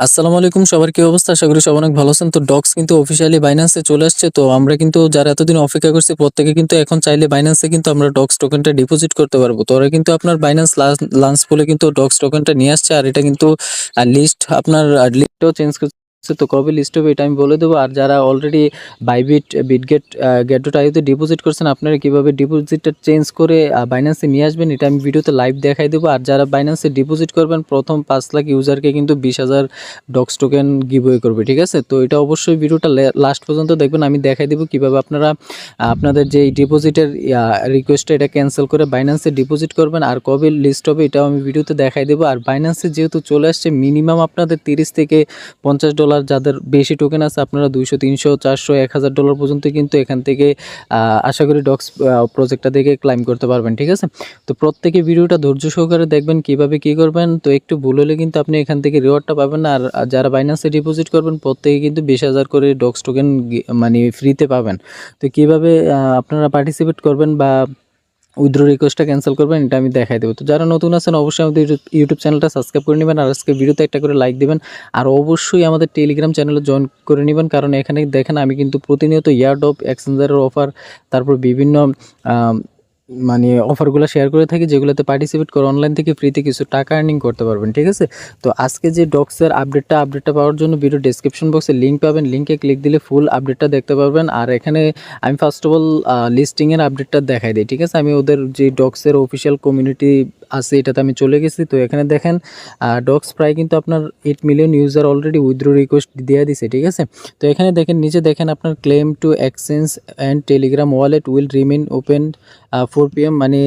আসসালামু আলাইকুম, সবার কি অবস্থা? আশা করি সবাই অনেক ভালো আছেন। তো ডক্স কিন্তু অফিসিয়ালি বাইন্যান্সে চলে আসছে। তো আমরা কিন্তু যারা এতদিন অপেক্ষা করছি প্রত্যেকে কিন্তু এখন চাইলে বাইন্যান্সে কিন্তু আমরা ডক্স টোকেনটা ডিপোজিট করতে পারবো। তো ওরা কিন্তু আপনার বাইন্যান্স লাঞ্চ বলে কিন্তু ডক্স টোকেনটা নিয়ে আসছে, আর এটা কিন্তু লিস্ট আপনার লিস্টও চেঞ্জ করছে। তো কবে লিস্ট হবে এটা আমি বলে দেবো। আর যারা অলরেডি বাইবিট বিটগেট গেট.io-তে ডিপোজিট করছেন, আপনারা কিভাবে ডিপোজিটটা চেঞ্জ করে বাইন্যান্সে নিয়ে আসবেন এটা আমি ভিডিওতে লাইভ দেখাই দেবো। আর যারা বাইন্যান্সে ডিপোজিট করবেন প্রথম 5 লাখ ইউজারকে কিন্তু 20,000 ডক্স টোকেন গিভওয়ে করবে, ঠিক আছে? তো এটা অবশ্যই ভিডিওটা লাস্ট পর্যন্ত দেখবেন, আমি দেখাই দেবো কিভাবে আপনারা আপনাদের যে ডিপোজিটের রিকোয়েস্টটা এটা ক্যান্সেল করে বাইন্যান্সে ডিপোজিট করবেন, আর কবে লিস্ট হবে এটাও আমি ভিডিওতে দেখাই দেবো। আর বাইন্যান্সে যেহেতু চলে আসছে, মিনিমাম আপনাদের $30 থেকে $50, যাদের বেশি টোকেন আছে আপনারা 200 300 400 $1,000 পর্যন্ত কিন্তু এখান থেকে আশা করি ডক্স প্রজেক্টটা থেকে ক্লাইম করতে পারবেন, ঠিক আছে? তো প্রত্যেকে ভিডিওটা ধৈর্য সহকারে দেখবেন কিভাবে কি করবেন। তো একটু ভুল হলে কিন্তু আপনি এখান থেকে রিওয়ার্ডটা পাবেন না। আর যারা বাইন্যান্সে ডিপোজিট করবেন প্রত্যেকে কিন্তু 20,000 করে ডক্স টোকেন মানে ফ্রিতে পাবেন। তো কিভাবে আপনারা পার্টিসিপেট করবেন বা উইথড্র রিকোয়েস্টটা ক্যান্সেল করবেন এটা আমি দেখাই দেবো। তো যারা নতুন আছেন অবশ্যই আমাদের ইউটিউব চ্যানেলটা সাবস্ক্রাইব করে নেবেন, আর আজকে ভিডিওতে একটা করে লাইক দিবেন। আর অবশ্যই আমাদের টেলিগ্রাম চ্যানেলে জয়েন করে নেবেন, কারণ এখানে দেখেন আমি কিন্তু প্রতিনিয়ত ইয়ারড্রপ এক্সচেঞ্জারের অফার, তারপর বিভিন্ন মানে অফারগুলো শেয়ার করে থাকি, যেগুলোতে পার্টিসিপেট করে অনলাইন থেকে ফ্রিতে কিছু টাকা আর্নিং করতে পারবেন, ঠিক আছে? তো আজকে যে ডক্সের আপডেটটা পাওয়ার জন্য ভিডিও ডেসক্রিপশন বক্সে লিঙ্ক পাবেন, লিঙ্কে ক্লিক দিলে ফুল আপডেটটা দেখতে পারবেন। আর এখানে আমি ফার্স্ট অফ অল লিস্টিংয়ের আপডেটটা দেখাই দিই, ঠিক আছে? আমি ওদের যে ডক্সের অফিসিয়াল কমিউনিটি আছে এটাতে আমি চলে গেছি। তো এখানে দেখেন ডক্স প্রায় কিন্তু আপনার 8 million user already withdraw request দিয়ে দিছে, ঠিক আছে? তো এখানে দেখেন নিচে দেখেন আপনার claim to exchange and Telegram wallet will remain open 4 PM, মানে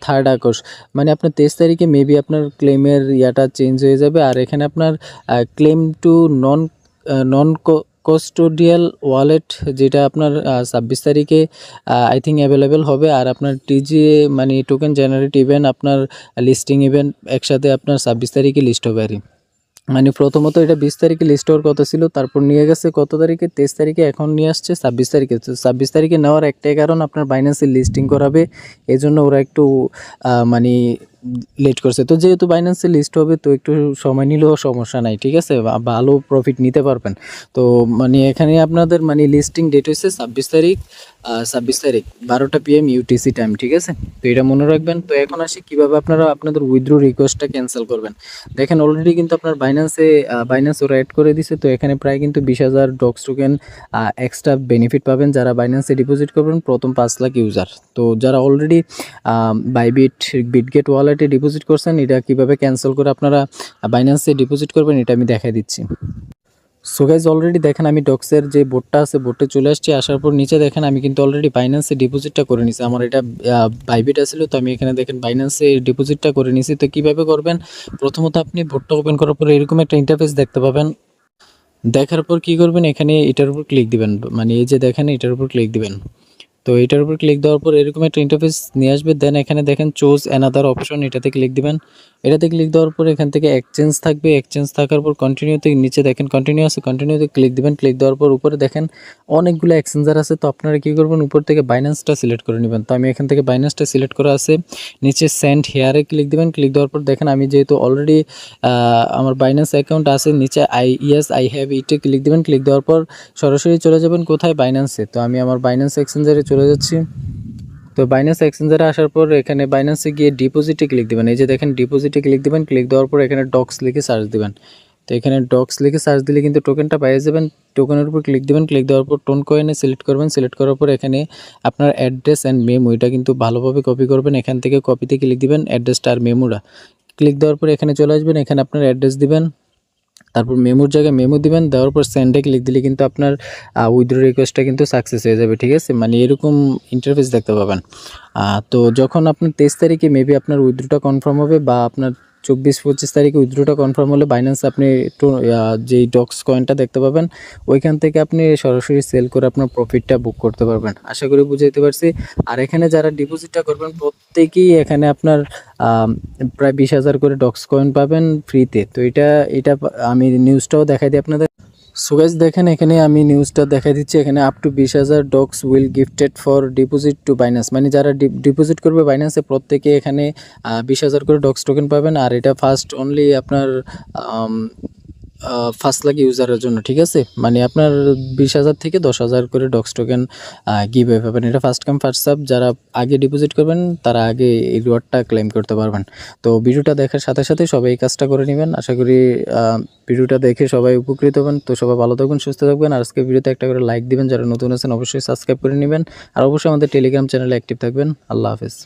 3rd আগস্ট, মানে আপনার 23 তারিখে মেবি আপনার ক্লেমের ইয়াটা চেঞ্জ হয়ে যাবে। আর এখানে আপনার claim to non custodial wallet, যেটা আপনার 26 তারিখে আই থিঙ্ক অ্যাভেলেবেল হবে। আর আপনার টিজিএ মানে টোকেন জেনারেট ইভেন্ট আপনার লিস্টিং ইভেন্ট একসাথে আপনার 26 তারিখে লিস্ট হবে আর কি। মানে প্রথমত এটা 20 তারিখে লিস্ট হওয়ার কথা ছিল, তারপর নিয়ে গেছে কত তারিখে, 23 তারিখে, এখন নিয়ে আসছে 26 তারিখে। তো 26 তারিখে নেওয়ার একটাই কারণ, আপনার বাইন্যান্সে লিস্টিং করাবে, এই জন্য ওরা একটু মানে লেট করছে। তো যেহেতু বাইন্যান্সে লিস্ট হবে তো একটু সময় নিলেও সমস্যা নাই, ঠিক আছে? ভালো প্রফিট নিতে পারবেন। তো মানে এখানে আপনাদের মানে লিস্টিং ডেট হচ্ছে 26 তারিখ, 26 তারিখ 12টা PM ইউটিসি টাইম, ঠিক আছে? তো এটা মনে রাখবেন। তো এখন আসি কীভাবে আপনারা আপনাদের উইথড্র রিকোয়েস্টটা ক্যান্সেল করবেন। দেখেন অলরেডি কিন্তু আপনার বাইন্যান্স ওরা অ্যাড করে দিছে। তো এখানে প্রায় কিন্তু 20,000 ডক্স টোকেন এক্সট্রা বেনিফিট পাবেন যারা বাইন্যান্সে ডিপোজিট করবেন প্রথম 5 লাখ ইউজার। তো যারা অলরেডি বিটগেট ওয়ালেটে ডিপোজিট করছেন, এটা কিভাবে ক্যান্সেল করে আপনারা বাইন্যান্সে ডিপোজিট করবেন এটা আমি দেখাই দিচ্ছি। সো গাইজ অলরেডি দেখেন আমি ডক্সের যে বোর্ডটা আছে বোর্ডে চলে আসছি। আসার পর নিচে দেখেন আমি কিন্তু অলরেডি বাইন্যান্সে ডিপোজিটটা করে নিছি। আমার এটা বাইবিট ছিল, তো আমি এখানে দেখেন বাইন্যান্সে ডিপোজিটটা করে নিছি। তো কীভাবে করবেন, প্রথমত আপনি বোর্ডটা ওপেন করার পর এরকম একটা ইন্টারফেস দেখতে পাবেন। দেখার পর কী করবেন, এখানে এটার উপর ক্লিক দিবেন, মানে এই যে দেখেন এটার উপর ক্লিক দিবেন। তো এটার উপর ক্লিক দেওয়ার পর এরকম একটা ইন্টারফেস নিয়ে আসবে। দেন এখানে দেখেন চুজ অ্যানাদার অপশন, এটাতে ক্লিক দিবেন। এটাতে ক্লিক দেওয়ার পর এখান থেকে এক্সচেঞ্জ থাকবে, এক্সচেঞ্জ থাকার পর কন্টিনিউতে নিচে দেখেন কন্টিনিউ আছে, কন্টিনিউতে ক্লিক দিবেন। ক্লিক দেওয়ার পর উপরে দেখেন অনেকগুলো এক্সচেঞ্জার আছে। তো আপনারা কী করবেন, উপর থেকে বাইন্যান্সটা সিলেক্ট করে নেবেন। তো আমি এখান থেকে বাইন্যান্সটা সিলেক্ট করা আছে, নিচে সেন্ড হেয়ারে ক্লিক দিবেন। ক্লিক দেওয়ার পর দেখেন আমি যেহেতু অলরেডি আমার বাইন্যান্স অ্যাকাউন্ট আছে, নিচে আই হ্যাভ ইটে ক্লিক দিবেন। ক্লিক দেওয়ার পর সরাসরি চলে যাবেন কোথায়, বাইন্যান্সে। তো আমি আমার বাইন্যান্স এক্সচেঞ্জারে চলে যাচ্ছি। তো বাইন্যান্স এক্সচেঞ্জারে আসার পর এখানে বাইন্যান্সে গিয়ে ডিপোজিটে ক্লিক দিবেন। এই যে দেখেন ডিপোজিটে ক্লিক দিবেন। ক্লিক দেওয়ার পর এখানে ডক্স লিখে সার্চ দিবেন। তো এখানে ডক্স লিখে সার্চ দিলে কিন্তু টোকেনটা পেয়ে যাবেন। টোকেনের উপর ক্লিক দিবেন। ক্লিক দেওয়ার পর টোন কয়েনে সিলেক্ট করবেন। সিলেক্ট করার পর এখানে আপনার অ্যাড্রেস অ্যান্ড মেমো এটা কিন্তু ভালোভাবে কপি করবেন। এখান থেকে কপিতে ক্লিক দিবেন, অ্যাড্রেসটা আর মেমোটা। ক্লিক দেওয়ার পর এখানে চলে আসবেন, এখানে আপনার অ্যাড্রেস দিবেন, তারপর মেমোর জায়গায় মেমো দিবেন। দেওয়ার পর সেন্ডে ক্লিক দিলে কিন্তু আপনার উইথড্র রিকোয়েস্টটা কিন্তু সাকসেস হয়ে যাবে, ঠিক আছে? মানে এরকম ইন্টারফেস দেখতে পাবেন। তো যখন আপনার 23 তারিখে মেবি আপনার উইথড্রটা কনফার্ম হবে, বা আপনার 24-25 তারিখে উইথড্রটা কনফার্ম হলে বাইন্যান্স আপনি একটু যেই ডক্স কয়েনটা দেখতে পাবেন ওইখান থেকে আপনি সরাসরি সেল করে আপনার প্রফিটটা বুক করতে পারবেন। আশা করি বুঝাইতে পারছি। আর এখানে যারা ডিপোজিটটা করবেন প্রত্যেকেই এখানে আপনার প্রায় 20,000 করে ডক্স কয়েন পাবেন ফ্রিতে। তো এটা আমি নিউজটাও দেখাই দিই আপনাদের। সো গাইস দেখেন এখানে আমি নিউজটা দেখাই দিচ্ছি। এখানে up to 20,000 docs will gifted for deposit to Binance, মানে যারা ডিপোজিট করবে বাইন্যান্সে প্রত্যেকে এখানে 20,000 করে ডক্স টোকেন পাবেন। আর এটা ফার্স্ট অনলি আপনার ফার্স্ট লাকি ইউজারের জন্য, ঠিক আছে? মানে আপনার 20,000 থেকে 10,000 করে ডক্স টোকেন গিভওয়ে পাবেন। এটা ফার্স্ট কাম ফার্স্ট সার্ভ, যারা আগে ডিপোজিট করবেন তারা আগে এই রিওয়ার্ডটা ক্লেম করতে পারবেন। তো ভিডিওটা দেখার সাথে সাথে সবাই এই কাজটা করে নেবেন। আশা করি ভিডিওটা দেখে সবাই উপকৃত হবেন। তো সবাই ভালো থাকবেন, সুস্থ থাকবেন। আর আজকে ভিডিওতে একটা করে লাইক দিবেন, যারা নতুন আছেন অবশ্যই সাবস্ক্রাইব করে নেবেন। আর অবশ্যই আমাদের টেলিগ্রাম চ্যানেলে অ্যাক্টিভ থাকবেন। আল্লাহ হাফেজ।